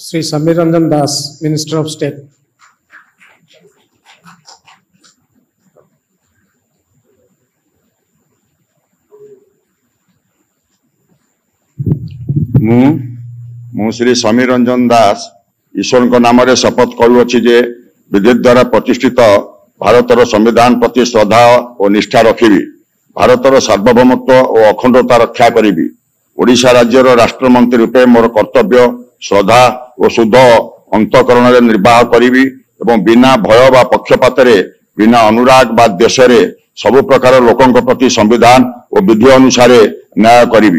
Sri Samir Ranjan Das, Minister of State. मु श्री समीर रंजन दास ईश्वर नाम शपथ करुअछि जे विधि द्वारा प्रतिष्ठित भारतर संविधान प्रति श्रद्धा और निष्ठा रखिबी, भारतर सार्वभौमत्व और अखंडता रक्षा करी, ओडिशा राज्यर राष्ट्रमंत्री रूपे मोर कर्तव्य श्रद्धा और शुद्ध अंतकरण निर्वाह करी एवं बिना भय बा पक्षपात बिना अनुराग बा देश सबु प्रकार लोकों प्रति संविधान और विधि अनुसार न्याय करी।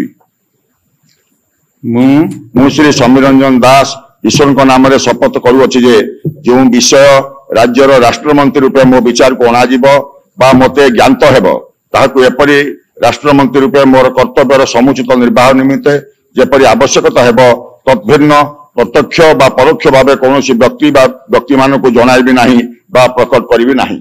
मु श्री समीर रंजन दास ईश्वर नाम शपथ करुअछि जे जो विषय राज्यर राष्ट्रमंत्री रूपे मो विचार को अणाजिब बा मते ज्ञात हेबो ताहाकु एपरि राष्ट्रमंत्री रूपे मोर कर्तव्यर समुचित निर्वाह निमित्त जेपरि आवश्यकता हेबो तद्भिन्न प्रत्यक्ष बा परोक्ष भावे कौनसी व्यक्ति मानक जणाइबी नाही बा प्रकट करिबी नाही।